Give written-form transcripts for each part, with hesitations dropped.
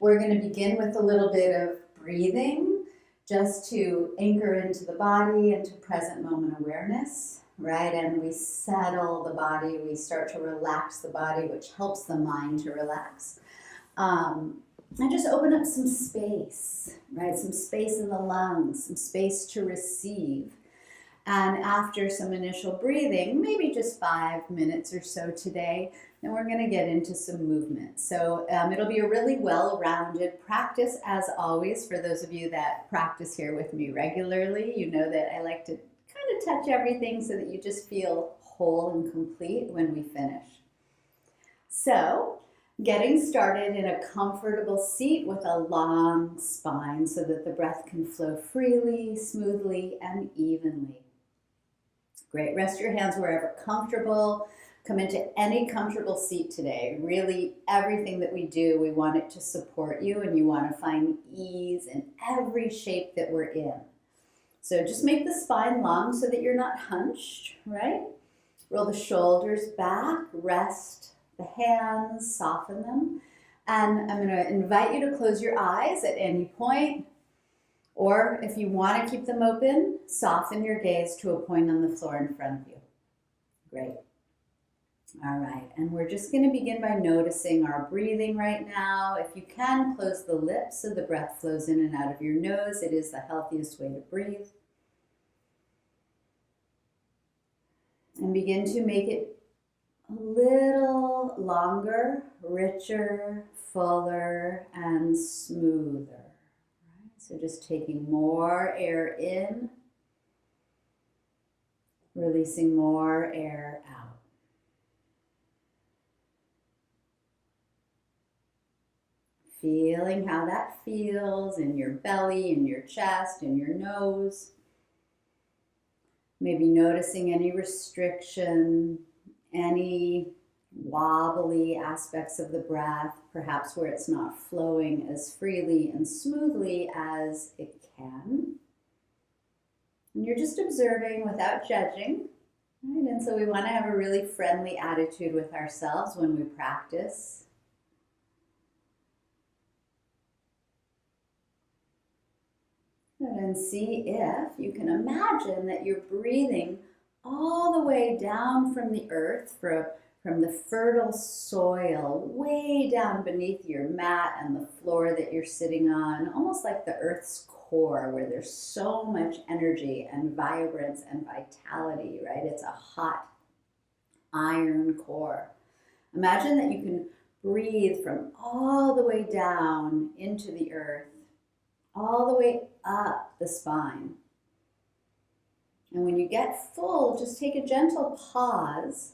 We're going to begin with a little bit of breathing just to anchor into the body, into present moment awareness, right? And we settle the body, we start to relax the body, which helps the mind to relax. And just open up some space, right? Some space in the lungs, some space to receive. And after some initial breathing, maybe just 5 minutes or so today, then we're going to get into some movement. So it'll be a really well-rounded practice, as always. For those of you that practice here with me regularly, you know that I like to kind of touch everything so that you just feel whole and complete when we finish. So, getting started in a comfortable seat with a long spine so that the breath can flow freely, smoothly, and evenly. Great. Rest your hands wherever comfortable. Come into any comfortable seat today. Really, everything that we do, we want it to support you, and you want to find ease in every shape that we're in. So just make the spine long so that you're not hunched, right? Roll the shoulders back, rest the hands, soften them. And I'm going to invite you to close your eyes at any point. Or if you want to keep them open, soften your gaze to a point on the floor in front of you. Great. All right, and we're just going to begin by noticing our breathing right now. If you can, close the lips so the breath flows in and out of your nose. It is the healthiest way to breathe. And begin to make it a little longer, richer, fuller, and smoother. So just taking more air in, releasing more air out. Feeling how that feels in your belly, in your chest, in your nose. Maybe noticing any restriction, any wobbly aspects of the breath, perhaps where it's not flowing as freely and smoothly as it can. And you're just observing without judging, right? And so we want to have a really friendly attitude with ourselves when we practice. And see if you can imagine that you're breathing all the way down from the earth, from the fertile soil, way down beneath your mat and the floor that you're sitting on, almost like the earth's core, where there's so much energy and vibrance and vitality, right? It's a hot iron core. Imagine that you can breathe from all the way down into the earth, all the way up the spine. And when you get full, just take a gentle pause.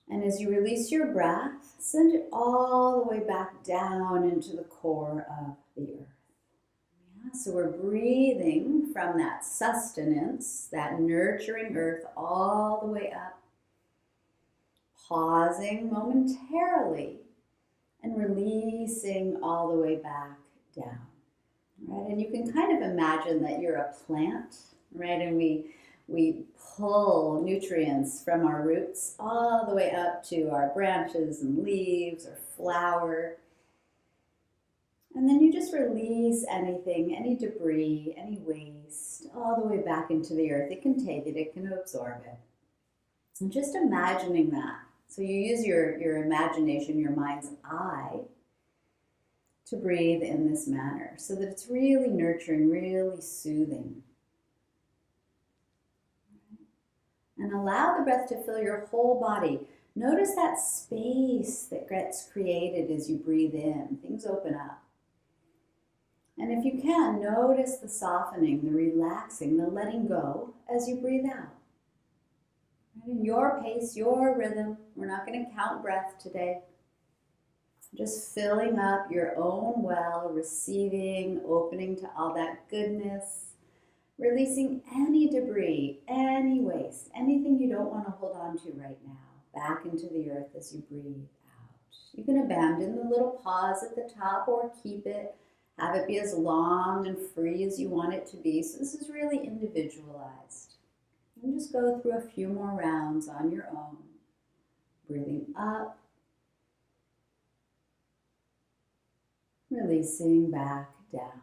And as you release your breath, send it all the way back down into the core of the earth. Yeah, so we're breathing from that sustenance, that nurturing earth, all the way up. Pausing momentarily and releasing all the way back down. Right? And you can kind of imagine that you're a plant, right? And we pull nutrients from our roots all the way up to our branches and leaves or flower. And then you just release anything, any debris, any waste, all the way back into the earth. It can take it, it can absorb it. And just imagining that. So you use your imagination, your mind's eye, to breathe in this manner so that it's really nurturing, really soothing. And allow the breath to fill your whole body. Notice that space that gets created as you breathe in. Things open up. And if you can, notice the softening, the relaxing, the letting go as you breathe out. In your pace, your rhythm. We're not going to count breath today. Just filling up your own well, receiving, opening to all that goodness, releasing any debris, any waste, anything you don't want to hold on to right now, back into the earth as you breathe out. You can abandon the little pause at the top or keep it, have it be as long and free as you want it to be. So this is really individualized. And just go through a few more rounds on your own, breathing up Releasing back down.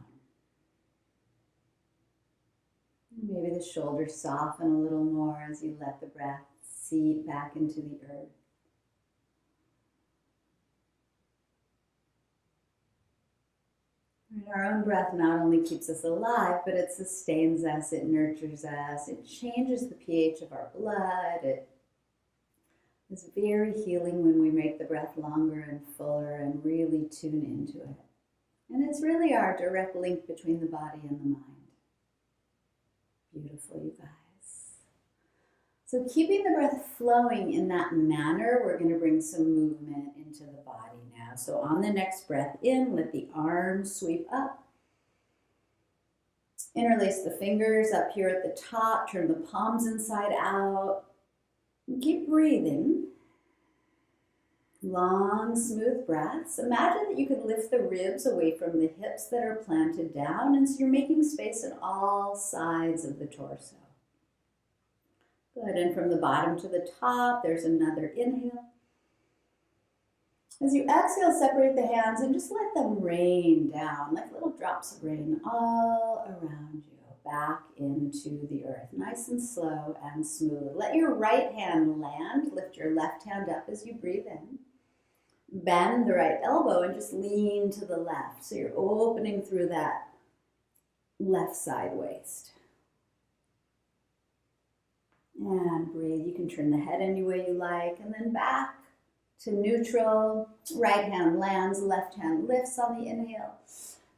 Maybe the shoulders soften a little more as you let the breath seep back into the earth. And our own breath not only keeps us alive, but it sustains us, it nurtures us, it changes the pH of our blood. It is very healing when we make the breath longer and fuller and really tune into it. And it's really our direct link between the body and the mind. Beautiful, you guys. So keeping the breath flowing in that manner, we're going to bring some movement into the body now. So on the next breath in, let the arms sweep up. Interlace the fingers up here at the top. Turn the palms inside out. And keep breathing. Long, smooth breaths. Imagine that you could lift the ribs away from the hips that are planted down, and so you're making space on all sides of the torso. Good, and from the bottom to the top, there's another inhale. As you exhale, separate the hands and just let them rain down, like little drops of rain all around you, back into the earth. Nice and slow and smooth. Let your right hand land. Lift your left hand up as you breathe in. Bend the right elbow and just lean to the left. So you're opening through that left side waist. And breathe. You can turn the head any way you like. And then back to neutral. Right hand lands, left hand lifts on the inhale.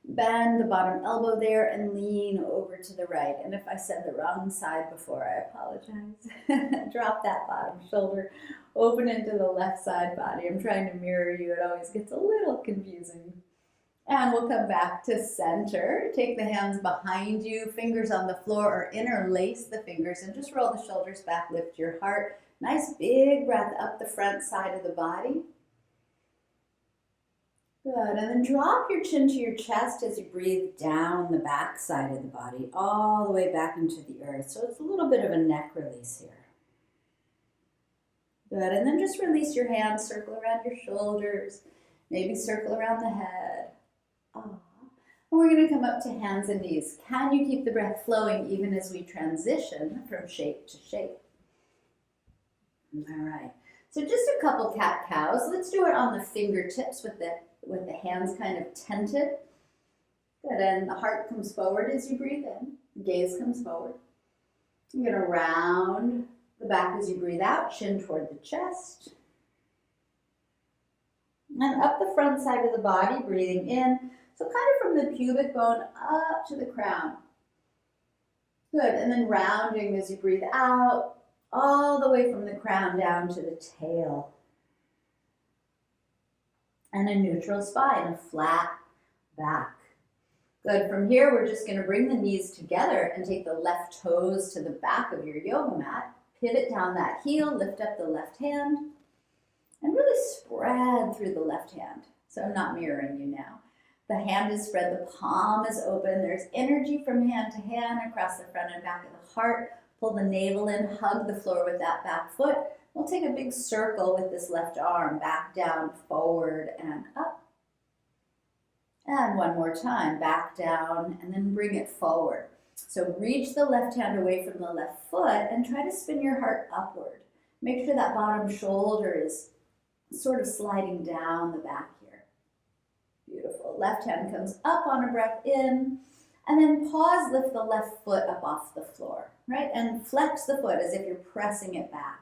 Bend the bottom elbow there and lean over to the right. And if I said the wrong side before, I apologize. Drop that bottom shoulder, open into the left side body. I'm trying to mirror you. It always gets a little confusing. And we'll come back to center. Take the hands behind you, fingers on the floor, or interlace the fingers and just roll the shoulders back, lift your heart. Nice big breath up the front side of the body. Good, and then drop your chin to your chest as you breathe down the back side of the body, all the way back into the earth. So it's a little bit of a neck release here. Good, and then just release your hands, circle around your shoulders, maybe circle around the head. And we're going to come up to hands and knees. Can you keep the breath flowing even as we transition from shape to shape? All right, so just a couple cat-cows. Let's do it on the fingertips with the hands kind of tented. Good, and the heart comes forward as you breathe in. Gaze comes forward. You're going to round the back as you breathe out, chin toward the chest. And up the front side of the body, breathing in. So kind of from the pubic bone up to the crown. Good, and then rounding as you breathe out, all the way from the crown down to the tail. And a neutral spine, a flat back. Good, from here we're just going to bring the knees together and take the left toes to the back of your yoga mat. Pivot down that heel, lift up the left hand, and really spread through the left hand. So I'm not mirroring you now. The hand is spread, the palm is open. There's energy from hand to hand across the front and back of the heart. Pull the navel in, hug the floor with that back foot. We'll take a big circle with this left arm, back down, forward, and up. And one more time, back down, and then bring it forward. So reach the left hand away from the left foot and try to spin your heart upward. Make sure that bottom shoulder is sort of sliding down the back here. Beautiful. Left hand comes up on a breath in, and then pause, lift the left foot up off the floor, right? And flex the foot as if you're pressing it back.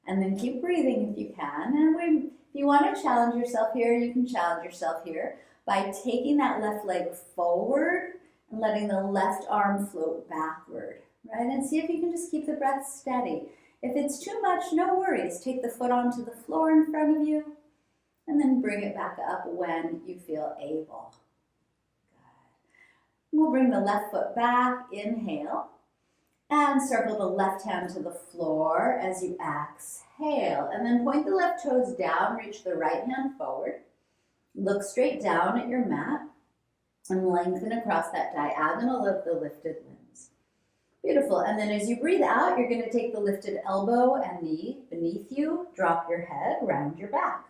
And then keep breathing if you can. And if you want to challenge yourself here, you can challenge yourself here by taking that left leg forward and letting the left arm float backward, right? And see if you can just keep the breath steady. If it's too much, no worries. Take the foot onto the floor in front of you and then bring it back up when you feel able. Good. We'll bring the left foot back, inhale, and circle the left hand to the floor as you exhale. And then point the left toes down, reach the right hand forward. Look straight down at your mat and lengthen across that diagonal of the lifted limbs. Beautiful. And then as you breathe out, you're going to take the lifted elbow and knee beneath you, drop your head, round your back.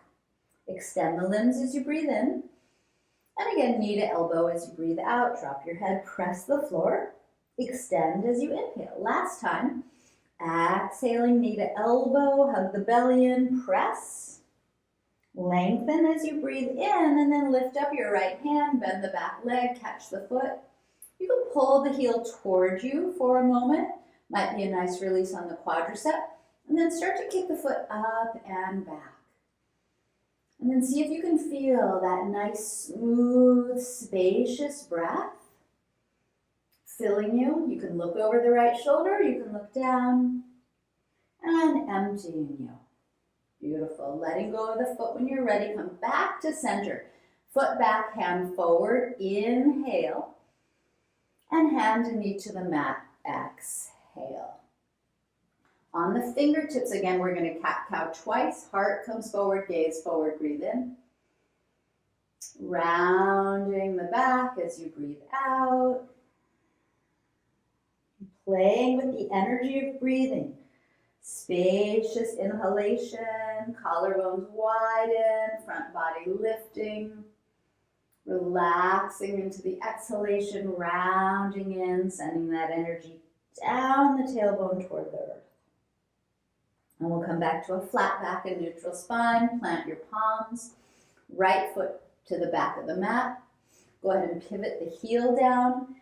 Extend the limbs as you breathe in. And again, knee to elbow as you breathe out. Drop your head, press the floor. Extend as you inhale. Last time. Exhaling, knee to elbow, hug the belly in, press. Lengthen as you breathe in, and then lift up your right hand, bend the back leg, catch the foot. You can pull the heel towards you for a moment. Might be a nice release on the quadricep. And then start to kick the foot up and back. And then see if you can feel that nice, smooth, spacious breath filling you. You can look over the right shoulder, you can look down, and emptying you. Beautiful. Letting go of the foot when you're ready. Come back to center. Foot back, hand forward. Inhale. And hand and knee to the mat. Exhale. On the fingertips, again, we're going to cat-cow twice. Heart comes forward, gaze forward, breathe in. Rounding the back as you breathe out. Playing with the energy of breathing. Spacious inhalation, collarbones widen, front body lifting. Relaxing into the exhalation, rounding in, sending that energy down the tailbone toward the earth. And we'll come back to a flat back and neutral spine. Plant your palms. Right foot to the back of the mat. Go ahead and pivot the heel down.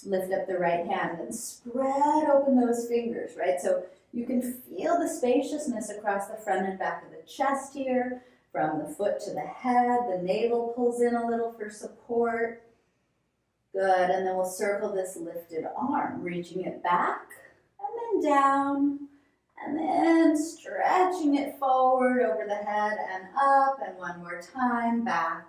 Lift up the right hand and spread open those fingers, right? So you can feel the spaciousness across the front and back of the chest here. From the foot to the head. The navel pulls in a little for support. Good. And then we'll circle this lifted arm, reaching it back and then down. And then stretching it forward over the head and up, and one more time, back,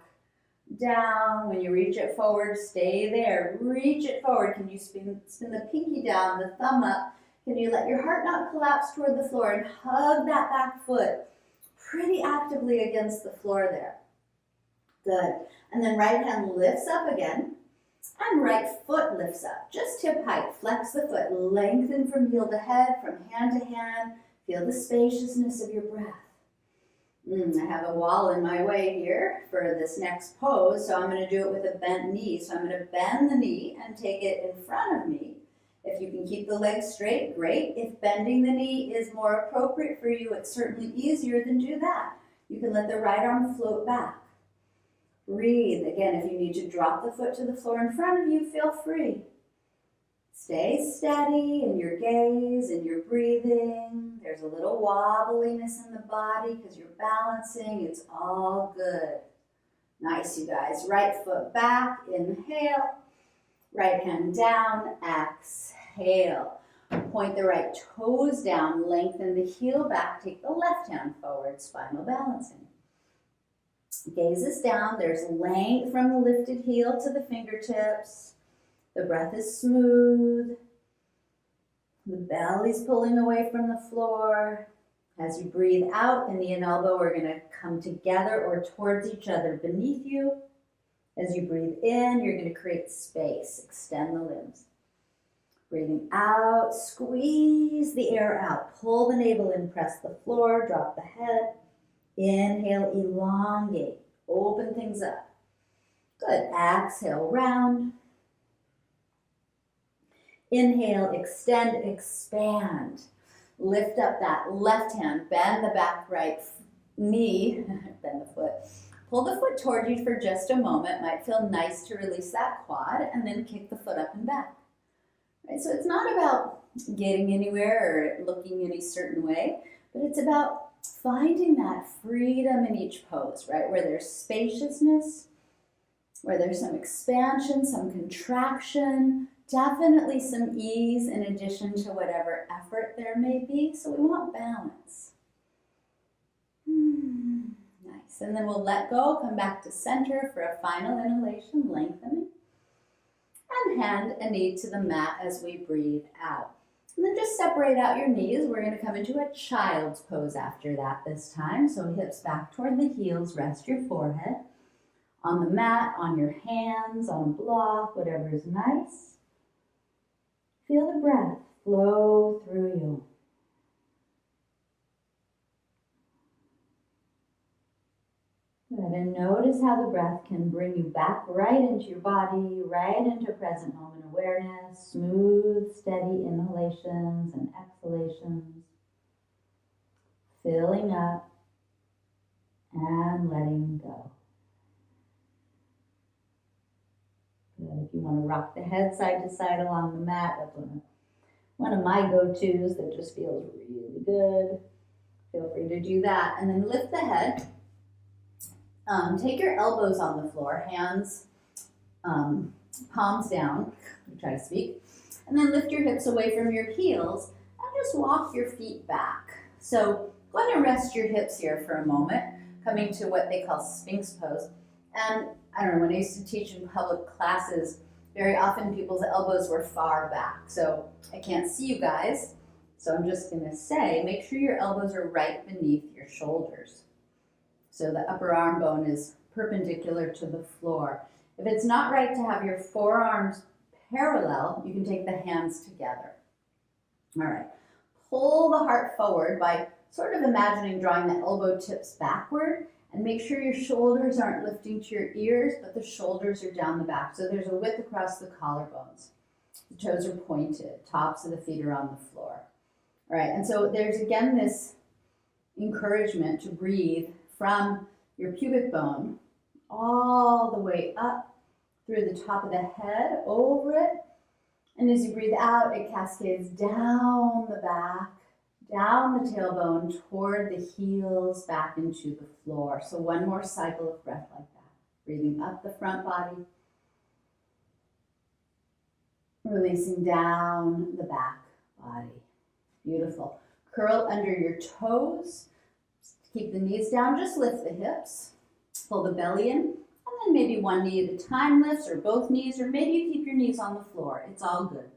down. When you reach it forward, stay there. Reach it forward. Can you spin the pinky down, the thumb up? Can you let your heart not collapse toward the floor and hug that back foot pretty actively against the floor there? Good. And then right hand lifts up again. And right foot lifts up, just hip height. Flex the foot, lengthen from heel to head, from hand to hand. Feel the spaciousness of your breath. I have a wall in my way here for this next pose, so I'm going to do it with a bent knee. So I'm going to bend the knee and take it in front of me. If you can keep the legs straight, great. If bending the knee is more appropriate for you, it's certainly easier, then do that. You can let the right arm float back. Breathe. Again, if you need to drop the foot to the floor in front of you, feel free. Stay steady in your gaze and your breathing. There's a little wobbliness in the body because you're balancing. It's all good. Nice, you guys. Right foot back. Inhale. Right hand down. Exhale. Point the right toes down. Lengthen the heel back. Take the left hand forward. Spinal balancing. Gaze is down. There's length from the lifted heel to the fingertips. The breath is smooth. The belly's pulling away from the floor. As you breathe out, knee and elbow are going to come together or towards each other beneath you. As you breathe in, you're going to create space. Extend the limbs. Breathing out, squeeze the air out. Pull the navel in, press the floor, drop the head. Inhale, elongate, open things up. Good, exhale, round. Inhale, extend, expand. Lift up that left hand, bend the back right knee, bend the foot. Pull the foot toward you for just a moment. Might feel nice to release that quad and then kick the foot up and back. Right, so it's not about getting anywhere or looking any certain way, but it's about finding that freedom in each pose, right? Where there's spaciousness, where there's some expansion, some contraction, definitely some ease in addition to whatever effort there may be. So we want balance. Nice. And then we'll let go, come back to center for a final inhalation, lengthening. And hand and knee to the mat as we breathe out. And then just separate out your knees. We're going to come into a child's pose after that this time. So hips back toward the heels, rest your forehead. On the mat, on your hands, on a block, whatever is nice. Feel the breath flow through you. Good, and notice how the breath can bring you back right into your body, right into present moment awareness, smooth, steady inhalations and exhalations, filling up and letting go. Good. If you want to rock the head side to side along the mat, that's one of my go-tos that just feels really good. Feel free to do that. And then lift the head. Take your elbows on the floor, hands, palms down, try to speak, and then lift your hips away from your heels and just walk your feet back. So go ahead and rest your hips here for a moment, coming to what they call Sphinx pose. And I don't know, when I used to teach in public classes, very often people's elbows were far back. So I can't see you guys, so I'm just gonna say, make sure your elbows are right beneath your shoulders. So the upper arm bone is perpendicular to the floor. If it's not right to have your forearms parallel, you can take the hands together. All right, pull the heart forward by sort of imagining drawing the elbow tips backward, and make sure your shoulders aren't lifting to your ears, but the shoulders are down the back. So there's a width across the collarbones. The toes are pointed, tops of the feet are on the floor. All right, and so there's again this encouragement to breathe from your pubic bone all the way up through the top of the head, over it. And as you breathe out, it cascades down the back, down the tailbone, toward the heels, back into the floor. So one more cycle of breath like that. Breathing up the front body, releasing down the back body. Beautiful. Curl under your toes. Keep the knees down, just lift the hips, pull the belly in, and then maybe one knee at a time lifts, or both knees, or maybe you keep your knees on the floor. It's all good.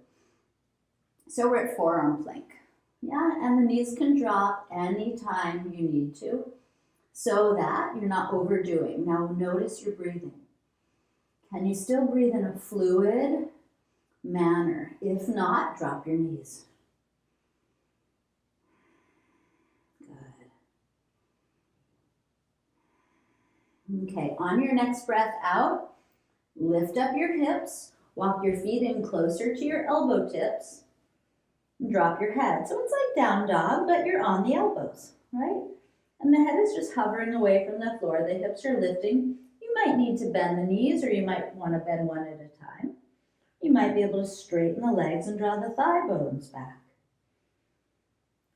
So we're at forearm plank. Yeah, and the knees can drop anytime you need to, so that you're not overdoing. Now notice your breathing. Can you still breathe in a fluid manner? If not, drop your knees. Okay, on your next breath out, lift up your hips, walk your feet in closer to your elbow tips, and drop your head. So it's like down dog, but you're on the elbows, right? And the head is just hovering away from the floor. The hips are lifting. You might need to bend the knees, or you might want to bend one at a time. You might be able to straighten the legs and draw the thigh bones back.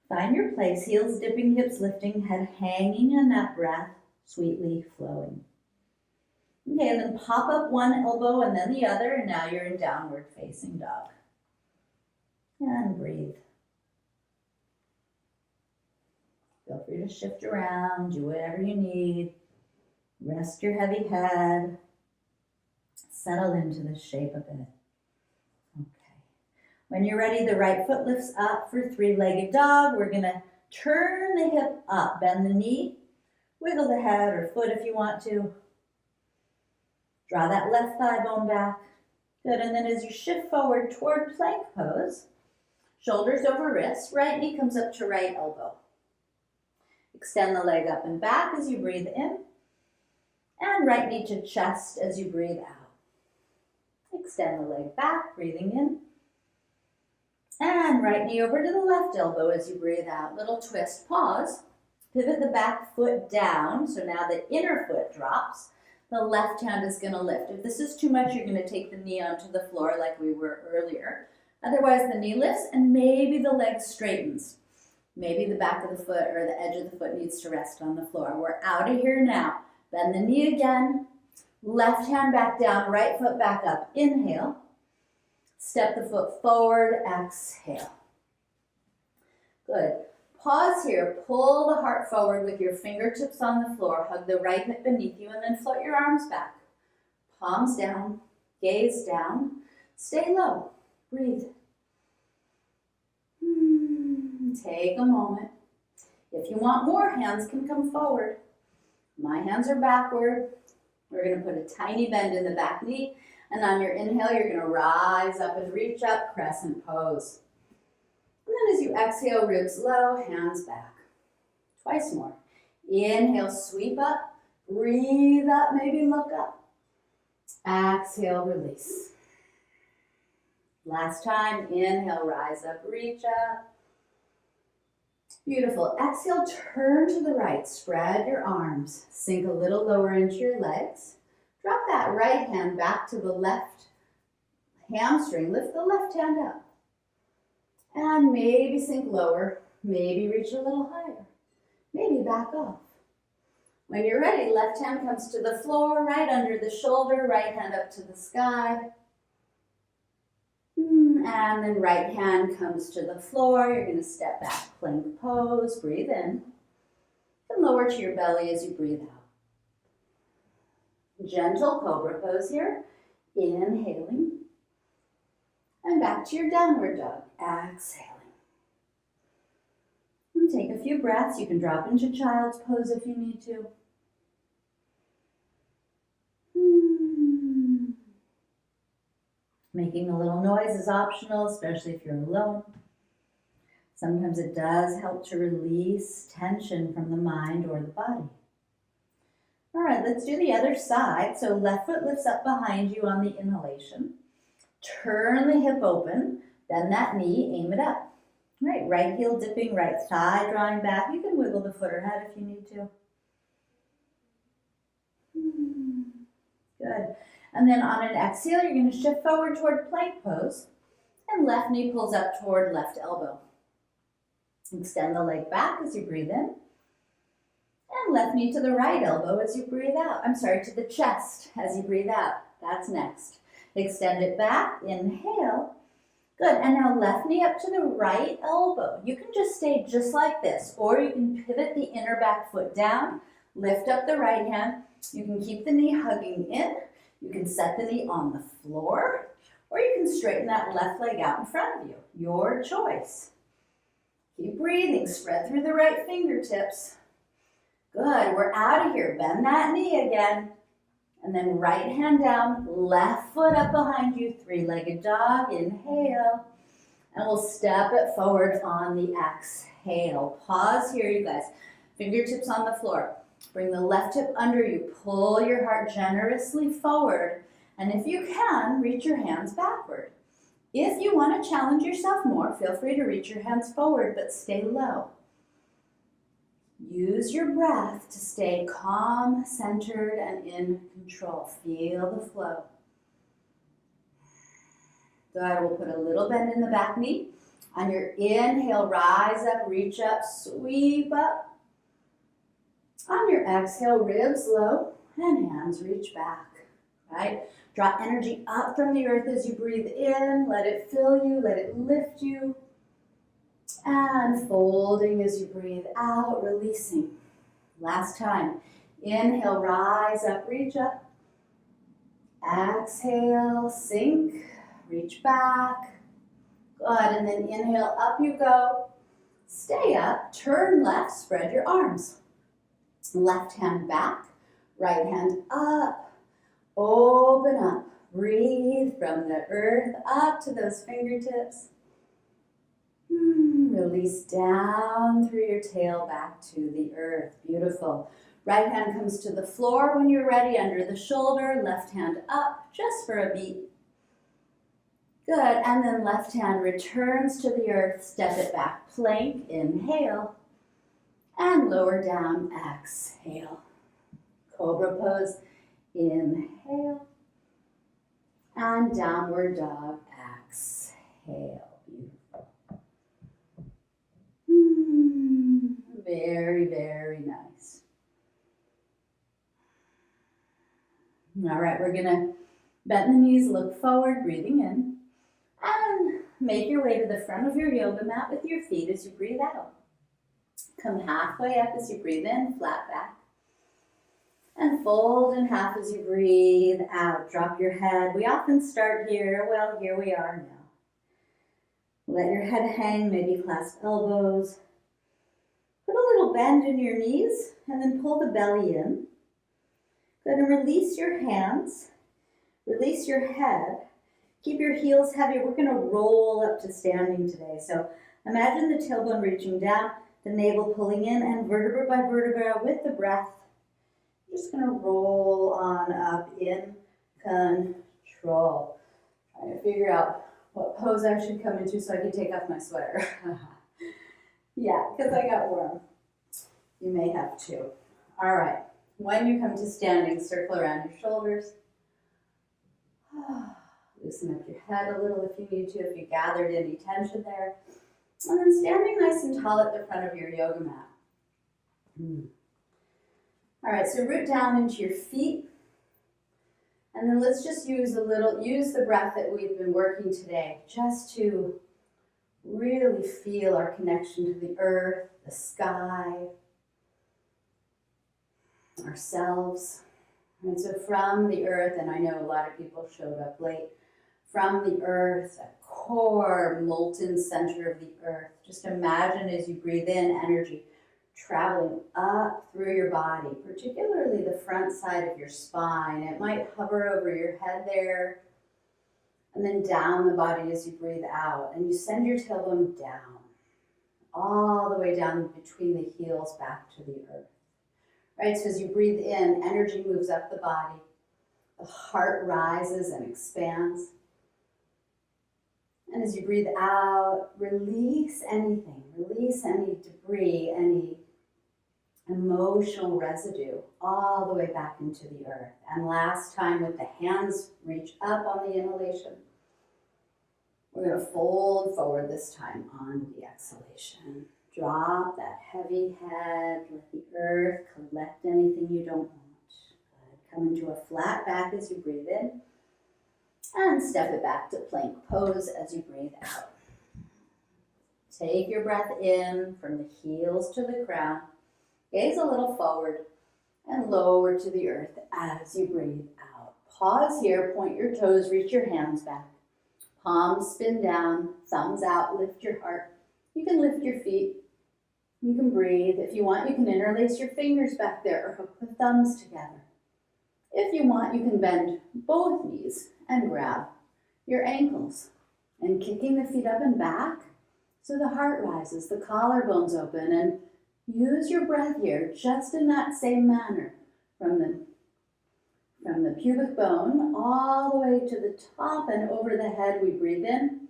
Find your place, heels dipping, hips lifting, head hanging, and that breath sweetly flowing. Okay, and then pop up one elbow and then the other, and now you're in downward facing dog. And breathe. Feel free to shift around, do whatever you need. Rest your heavy head. Settle into the shape of it. Okay. When you're ready, the right foot lifts up for three-legged dog. We're gonna turn the hip up, bend the knee, wiggle the head or foot if you want to. Draw that left thigh bone back. Good, and then as you shift forward toward plank pose, shoulders over wrists, right knee comes up to right elbow. Extend the leg up and back as you breathe in, and right knee to chest as you breathe out. Extend the leg back, breathing in, and right knee over to the left elbow as you breathe out. Little twist, pause, pivot the back foot down, so now the inner foot drops. The left hand is going to lift. If this is too much, you're going to take the knee onto the floor like we were earlier. Otherwise, the knee lifts and maybe the leg straightens. Maybe the back of the foot or the edge of the foot needs to rest on the floor. We're out of here now. Bend the knee again. Left hand back down, right foot back up. Inhale. Step the foot forward. Exhale. Good. Pause here. Pull the heart forward with your fingertips on the floor. Hug the right hip beneath you and then float your arms back. Palms down. Gaze down. Stay low. Breathe. Take a moment. If you want more, hands can come forward. My hands are backward. We're going to put a tiny bend in the back knee. And on your inhale, you're going to rise up and reach up, crescent pose. And then as you exhale, ribs low, hands back. Twice more. Inhale, sweep up, Breathe up, maybe look up. Exhale, release. Last time, inhale, rise up, reach up. Beautiful. Exhale, turn to the right, spread your arms, sink a little lower into your legs. Drop that right hand back to the left hamstring, lift the left hand up. And maybe sink lower, maybe reach a little higher, maybe back off. When you're ready, left hand comes to the floor, right under the shoulder, right hand up to the sky. And then right hand comes to the floor. You're going to step back, plank pose, breathe in. And lower to your belly as you breathe out. Gentle cobra pose here. Inhaling. And back to your downward dog. Exhaling. And take a few breaths. You can drop into child's pose if you need to. Making a little noise is optional, especially if you're alone. Sometimes it does help to release tension from the mind or the body. All right, let's do the other side. So left foot lifts up behind you on the inhalation. Turn the hip open, bend that knee, aim it up. All right, right heel dipping, right thigh drawing back. You can wiggle the foot or head if you need to. Good. And then on an exhale, you're going to shift forward toward plank pose. And left knee pulls up toward left elbow. Extend the leg back as you breathe in. And left knee to the right elbow as you breathe out. To the chest as you breathe out. That's next. Extend it back. Inhale. Good. And now left knee up to the right elbow. You can just stay just like this. Or you can pivot the inner back foot down. Lift up the right hand. You can keep the knee hugging in. You can set the knee on the floor, or you can straighten that left leg out in front of you. Your choice. Keep breathing. Spread through the right fingertips. Good. We're out of here. Bend that knee again. And then right hand down, left foot up behind you. Three-legged dog. Inhale. And we'll step it forward on the exhale. Pause here, you guys. Fingertips on the floor. Bring the left hip under you. Pull your heart generously forward. And if you can, reach your hands backward. If you want to challenge yourself more, feel free to reach your hands forward, but stay low. Use your breath to stay calm, centered, and in control. Feel the flow. Good. We'll put a little bend in the back knee. On your inhale, rise up, reach up, sweep up. On your exhale, ribs low and hands reach back, right? Draw energy up from the earth as you breathe in. Let it fill you, let it lift you. And folding as you breathe out, releasing. Last time. Inhale, rise up, reach up. Exhale, sink, reach back. Good, and then inhale, up you go. Stay up, turn left, spread your arms. Left hand back, right hand up, open up, breathe from the earth up to those fingertips. Release down through your tail back to the earth. Beautiful. Right hand comes to the floor when you're ready, under the shoulder, left hand up just for a beat. Good, and then left hand returns to the earth, step it back, plank, inhale. And lower down, exhale. Cobra pose, inhale. And downward dog, exhale. Beautiful. Very, very nice. All right, we're gonna bend the knees, look forward, breathing in. And make your way to the front of your yoga mat with your feet as you breathe out. Come halfway up as you breathe in, flat back. And fold in half as you breathe out. Drop your head. We often start here. Well, here we are now. Let your head hang, maybe clasp elbows. Put a little bend in your knees and then pull the belly in. Then release your hands. Release your head. Keep your heels heavy. We're going to roll up to standing today. So imagine the tailbone reaching down, the navel pulling in, and vertebra by vertebra with the breath. Just gonna roll on up in control. Trying to figure out what pose I should come into so I can take off my sweater. Yeah, because I got warm. You may have too. All right, when you come to standing, circle around your shoulders. Loosen up your head a little if you need to, if you gathered any tension there. And then standing nice and tall at the front of your yoga mat. All right, so root down into your feet. And then let's just use the breath that we've been working today just to really feel our connection to the earth, the sky, ourselves. And so from the earth, and I know a lot of people showed up late, from the earth, a core molten center of the earth. Just imagine as you breathe in energy traveling up through your body, particularly the front side of your spine. It might hover over your head there, and then down the body as you breathe out. And you send your tailbone down, all the way down between the heels back to the earth. Right, so as you breathe in, energy moves up the body. The heart rises and expands. And as you breathe out, release anything. Release any debris, any emotional residue, all the way back into the earth. And last time, with the hands reach up on the inhalation, we're going to fold forward this time on the exhalation. Drop that heavy head, let the earth collect anything you don't want. Good. Come into a flat back as you breathe in, and step it back to plank pose as you breathe out. Take your breath in from the heels to the crown. Gaze a little forward and lower to the earth as you breathe out. Pause here, point your toes, reach your hands back. Palms spin down, thumbs out, lift your heart. You can lift your feet. You can breathe. If you want, you can interlace your fingers back there or hook the thumbs together. If you want, you can bend both knees and grab your ankles. And kicking the feet up and back so the heart rises, the collarbones open, and use your breath here just in that same manner from the pubic bone all the way to the top and over the head. We breathe in.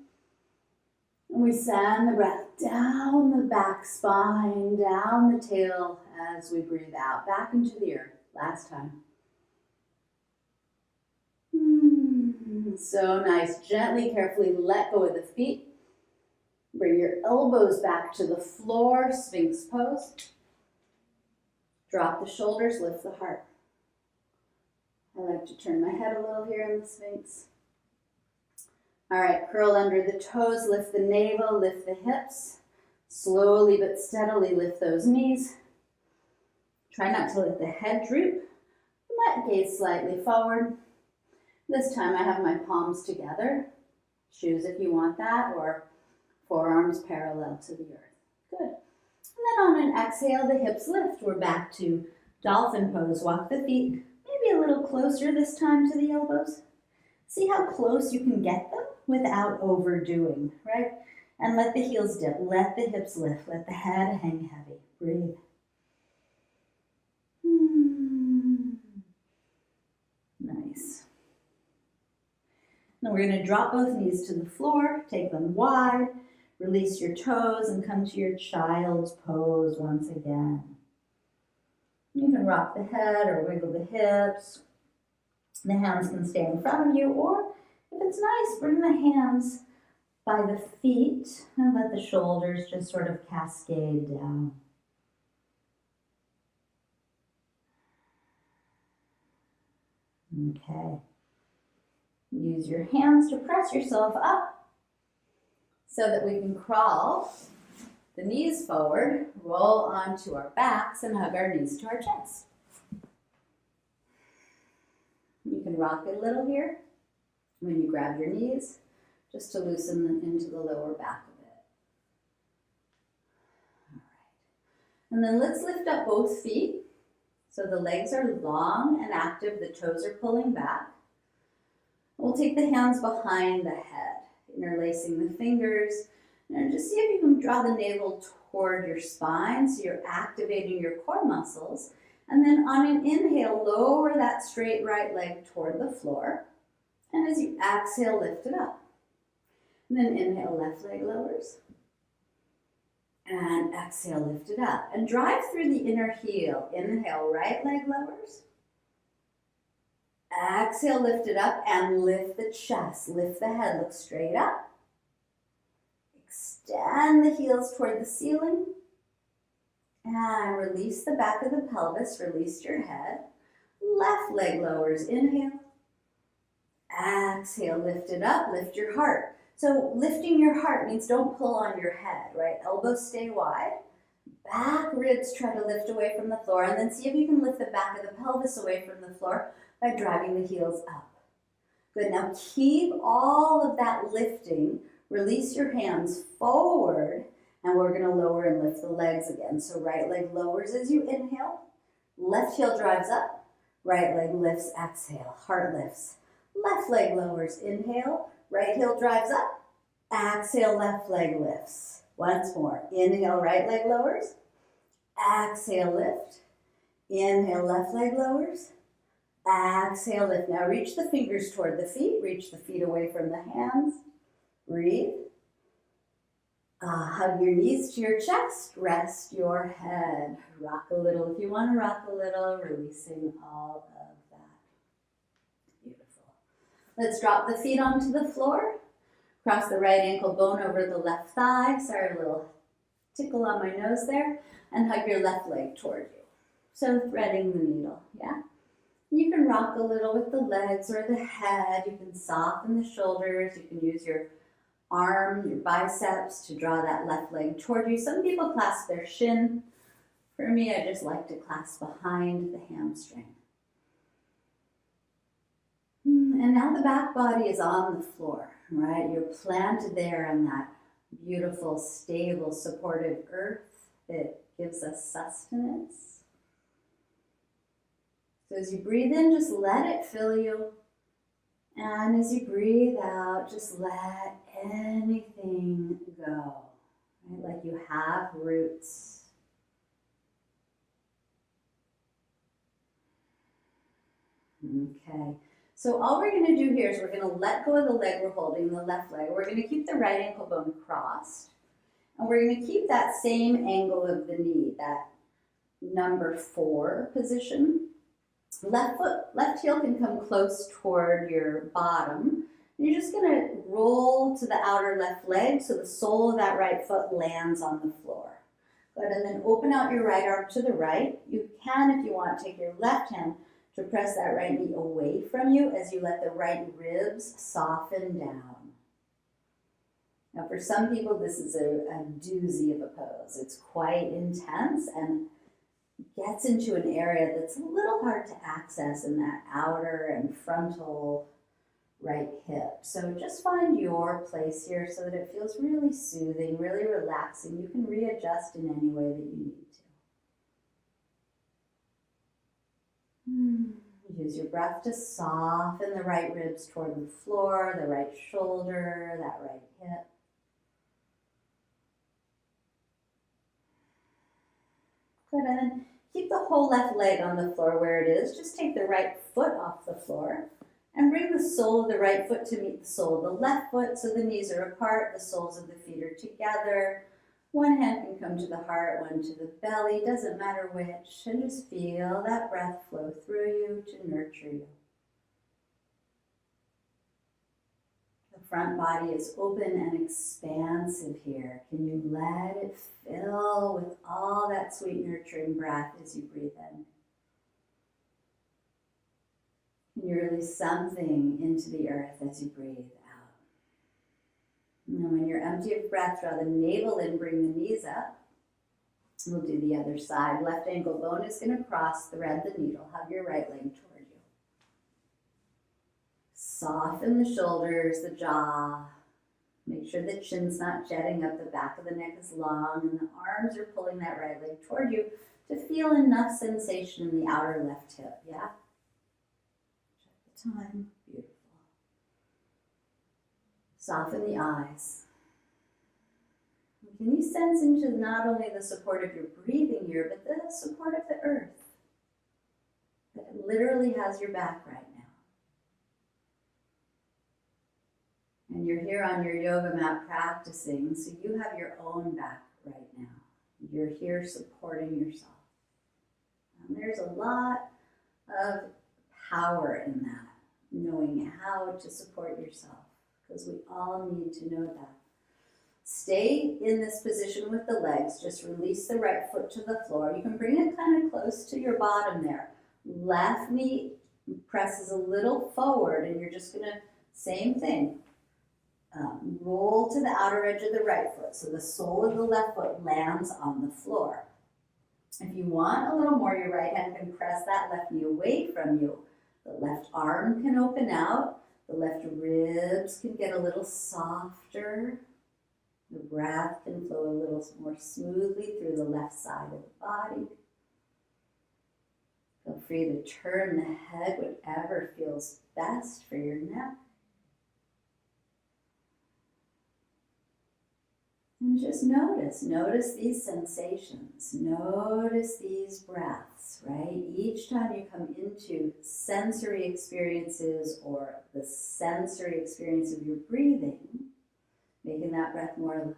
And we send the breath down the back spine, down the tail as we breathe out, back into the earth. Last time. So nice. Gently, carefully let go of the feet. Bring your elbows back to the floor, Sphinx pose. Drop the shoulders, lift the heart. I like to turn my head a little here in the Sphinx. All right, curl under the toes, lift the navel, lift the hips. Slowly but steadily lift those knees. Try not to let the head droop. Let gaze slightly forward. This time I have my palms together. Choose if you want that, or forearms parallel to the earth. Good. And then on an exhale, the hips lift. We're back to dolphin pose. Walk the feet maybe a little closer this time to the elbows. See how close you can get them without overdoing, right? And let the heels dip. Let the hips lift. Let the head hang heavy. Breathe. Nice. Now we're going to drop both knees to the floor. Take them wide. Release your toes and come to your child's pose once again. You can rock the head or wiggle the hips. The hands can stay in front of you, or if it's nice, bring the hands by the feet and let the shoulders just sort of cascade down. Okay. Use your hands to press yourself up so that we can crawl the knees forward, roll onto our backs, and hug our knees to our chest. You can rock it a little here when you grab your knees, just to loosen them into the lower back of it. All right. And then let's lift up both feet. So the legs are long and active, the toes are pulling back. We'll take the hands behind the head, interlacing the fingers, and just see if you can draw the navel toward your spine so you're activating your core muscles And then on an inhale, lower that straight right leg toward the floor. And as you exhale, lift it up. And then inhale, left leg lowers. And exhale, lift it up. And drive through the inner heel. Inhale, right leg lowers. Exhale, lift it up and lift the chest. Lift the head, look straight up. Extend the heels toward the ceiling. And release the back of the pelvis, release your head. Left leg lowers, inhale. Exhale, lift it up, lift your heart. So lifting your heart means don't pull on your head, right? Elbows stay wide. Back ribs try to lift away from the floor, and then see if you can lift the back of the pelvis away from the floor by driving the heels up. Good, now keep all of that lifting. Release your hands forward. And we're going to lower and lift the legs again. So right leg lowers as you inhale. Left heel drives up. Right leg lifts, exhale. Heart lifts. Left leg lowers, inhale. Right heel drives up. Exhale, left leg lifts. Once more. Inhale, right leg lowers. Exhale, lift. Inhale, left leg lowers. Exhale, lift. Now reach the fingers toward the feet. Reach the feet away from the hands. Breathe. Hug your knees to your chest, rest your head. Rock a little if you want to rock a little, releasing all of that. Beautiful. Let's drop the feet onto the floor. Cross the right ankle bone over the left thigh. Sorry, a little tickle on my nose there. And hug your left leg toward you. So threading the needle, yeah? You can rock a little with the legs or the head. You can soften the shoulders. You can use your arm, your biceps to draw that left leg toward you. Some people clasp their shin. For me, I just like to clasp behind the hamstring. And now the back body is on the floor, right? You're planted there on that beautiful, stable, supportive earth that gives us sustenance. So as you breathe in, just let it fill you. And as you breathe out, just let anything go, right? Like you have roots. Okay, so all we're going to do here is we're going to let go of the leg we're holding, the left leg. We're going to keep the right ankle bone crossed. And we're going to keep that same angle of the knee, that number 4 position. Left heel can come close toward your bottom. You're just going to roll to the outer left leg so the sole of that right foot lands on the floor. Good, and then open out your right arm to the right. You can, if you want, take your left hand to press that right knee away from you as you let the right ribs soften down. Now for some people, this is a doozy of a pose. It's quite intense and gets into an area that's a little hard to access in that outer and frontal right hip. So just find your place here so that it feels really soothing, really relaxing. You can readjust in any way that you need to. Use your breath to soften the right ribs toward the floor, the right shoulder, that right hip. Good, and then keep the whole left leg on the floor where it is. Just take the right foot off the floor and bring the sole of the right foot to meet the sole of the left foot so the knees are apart, the soles of the feet are together. One hand can come to the heart, one to the belly, doesn't matter which, and just feel that breath flow through you to nurture you. The front body is open and expansive here. Can you let it fill with all that sweet nurturing breath as you breathe in? Can you release something into the earth as you breathe out? And when you're empty of breath, draw the navel in, bring the knees up. We'll do the other side. Left ankle bone is going to cross, thread the needle. Hug your right leg toward you. Soften the shoulders, the jaw. Make sure the chin's not jetting up, the back of the neck is long, and the arms are pulling that right leg toward you to feel enough sensation in the outer left hip, yeah? Check the time, beautiful. Soften the eyes. Can you sense into not only the support of your breathing here, but the support of the earth? that literally has your back right now. And you're here on your yoga mat practicing, so you have your own back right now. You're here supporting yourself. And there's a lot of power in that, knowing how to support yourself, because we all need to know that. Stay in this position with the legs. Just release the right foot to the floor. You can bring it kind of close to your bottom there. Left knee presses a little forward, and you're just going to, same thing, roll to the outer edge of the right foot. So the sole of the left foot lands on the floor. If you want a little more, your right hand can press that left knee away from you. The left arm can open out. The left ribs can get a little softer. The breath can flow a little more smoothly through the left side of the body. Feel free to turn the head, whatever feels best for your neck. And just notice these sensations, notice these breaths, right? Each time you come into sensory experiences or the sensory experience of your breathing, making that breath more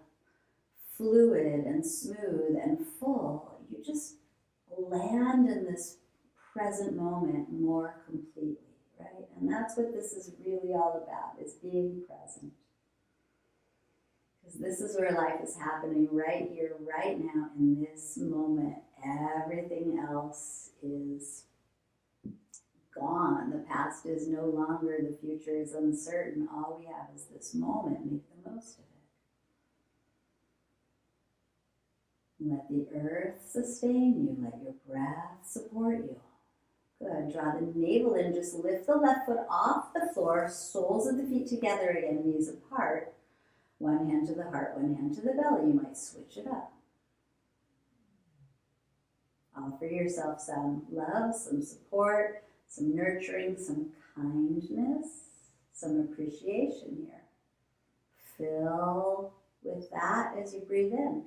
fluid and smooth and full, you just land in this present moment more completely, right? And that's what this is really all about, is being present. Because this is where life is happening right here, right now, in this moment. Everything else is gone. The past is no longer, the future is uncertain. All we have is this moment. Make the most of it. Let the earth sustain you. Let your breath support you. Good. Draw the navel in. Just lift the left foot off the floor. Soles of the feet together again, knees apart. One hand to the heart, one hand to the belly. You might switch it up. Offer yourself some love, some support, some nurturing, some kindness, some appreciation here. Fill with that as you breathe in.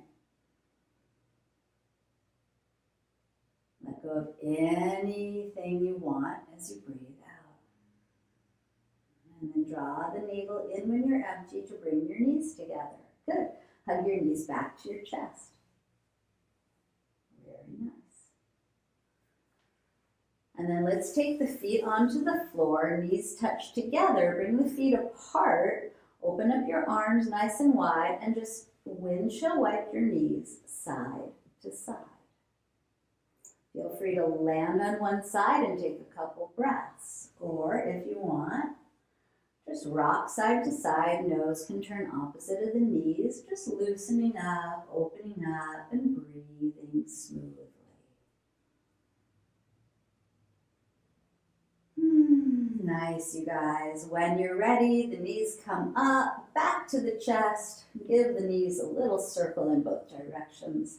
Let go of anything you want as you breathe out. And then draw the navel in when you're empty to bring your knees together. Good. Hug your knees back to your chest. Very nice. And then let's take the feet onto the floor, knees touch together. Bring the feet apart. Open up your arms nice and wide and just windshield wipe your knees side to side. Feel free to land on one side and take a couple breaths. Or if you want, just rock side to side. Nose can turn opposite of the knees. Just loosening up, opening up, and breathing smoothly. Nice, you guys. When you're ready, the knees come up, back to the chest. Give the knees a little circle in both directions.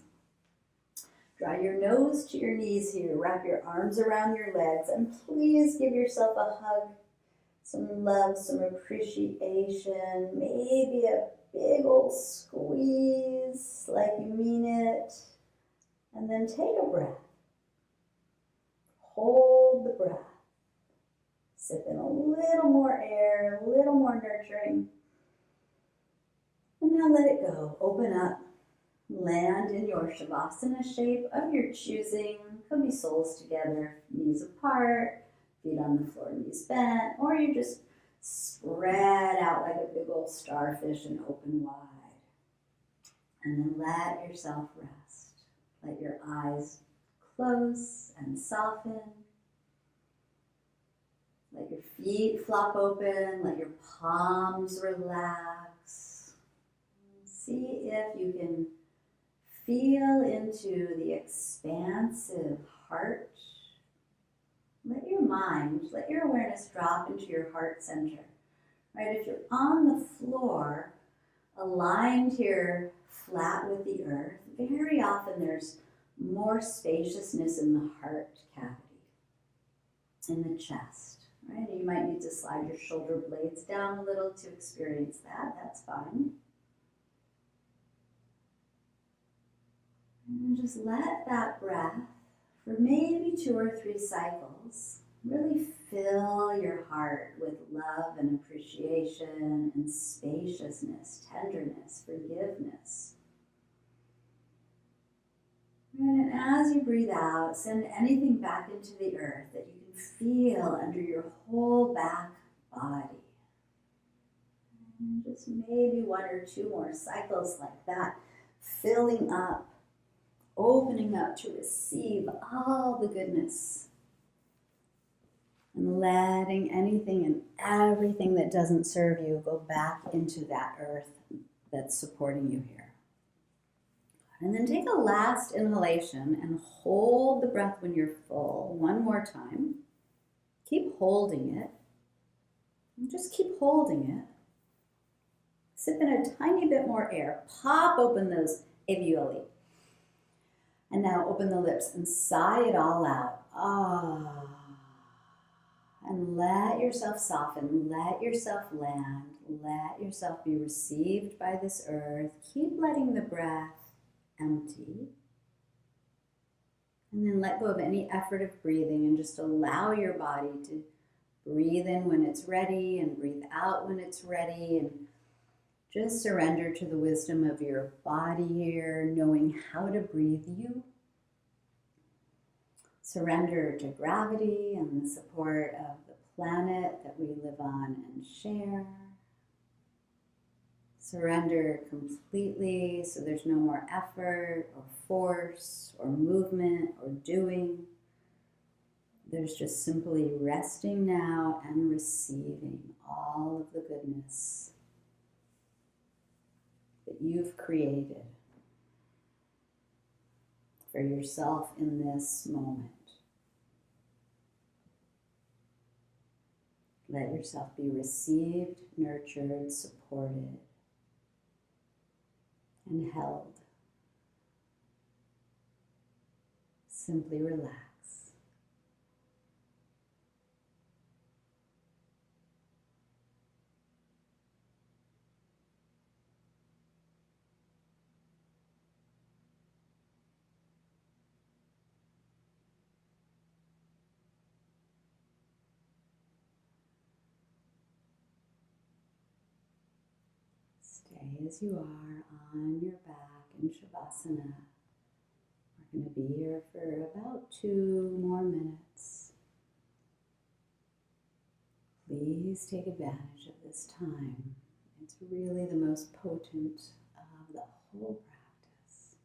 Draw your nose to your knees here. Wrap your arms around your legs. And please give yourself a hug, some love, some appreciation. Maybe a big old squeeze like you mean it. And then take a breath. Hold the breath. Sip in a little more air, a little more nurturing. And now let it go. Open up. Land in your Shavasana shape of your choosing. Could be soles together, knees apart, feet on the floor, knees bent, or you just spread out like a big old starfish and open wide. And then let yourself rest. Let your eyes close and soften. Let your feet flop open. Let your palms relax. See if you can feel into the expansive heart. Let your mind, let your awareness drop into your heart center. Right? If you're on the floor, aligned here flat with the earth, very often there's more spaciousness in the heart cavity, in the chest. Right? You might need to slide your shoulder blades down a little to experience that. That's fine. And just let that breath For maybe 2 or 3 cycles, really fill your heart with love and appreciation and spaciousness, tenderness, forgiveness. And as you breathe out, send anything back into the earth that you can feel under your whole back body. And just maybe 1 or 2 more cycles like that, filling up, opening up to receive all the goodness. And letting anything and everything that doesn't serve you go back into that earth that's supporting you here. And then take a last inhalation and hold the breath when you're full. 1 more time. Keep holding it. And just keep holding it. Sip in a tiny bit more air. Pop open those alveoli. And now open the lips and sigh it all out. Ah. And let yourself soften. Let yourself land. Let yourself be received by this earth. Keep letting the breath empty. And then let go of any effort of breathing and just allow your body to breathe in when it's ready and breathe out when it's ready. And just surrender to the wisdom of your body here, knowing how to breathe you. Surrender to gravity and the support of the planet that we live on and share. Surrender completely so there's no more effort or force or movement or doing. There's just simply resting now and receiving all of the goodness that you've created for yourself in this moment. Let yourself be received, nurtured, supported, and held. Simply relax. Stay as you are on your back in Shavasana. We're going to be here for about 2 more minutes. Please take advantage of this time. It's really the most potent of the whole practice.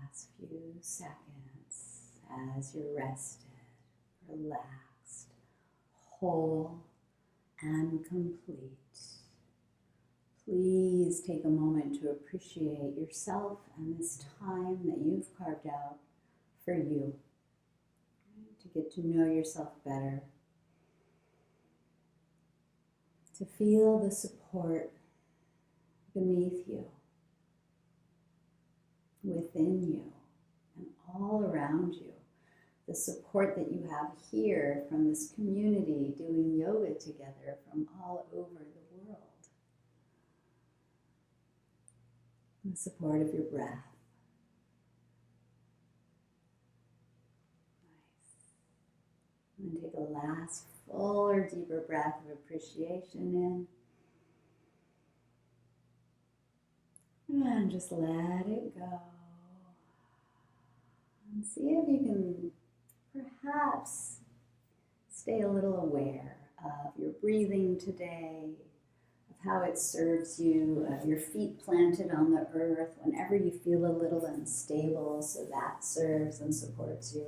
Last few seconds as you're rested, relaxed, whole, and complete. Please take a moment to appreciate yourself and this time that you've carved out for you, to get to know yourself better, to feel the support beneath you, within you, and all around you. the support that you have here from this community doing yoga together from all over the world. The support of your breath. Nice. And take a last fuller, deeper breath of appreciation in. And just let it go. And see if you can perhaps stay a little aware of your breathing today, of how it serves you, of your feet planted on the earth whenever you feel a little unstable, so that serves and supports you.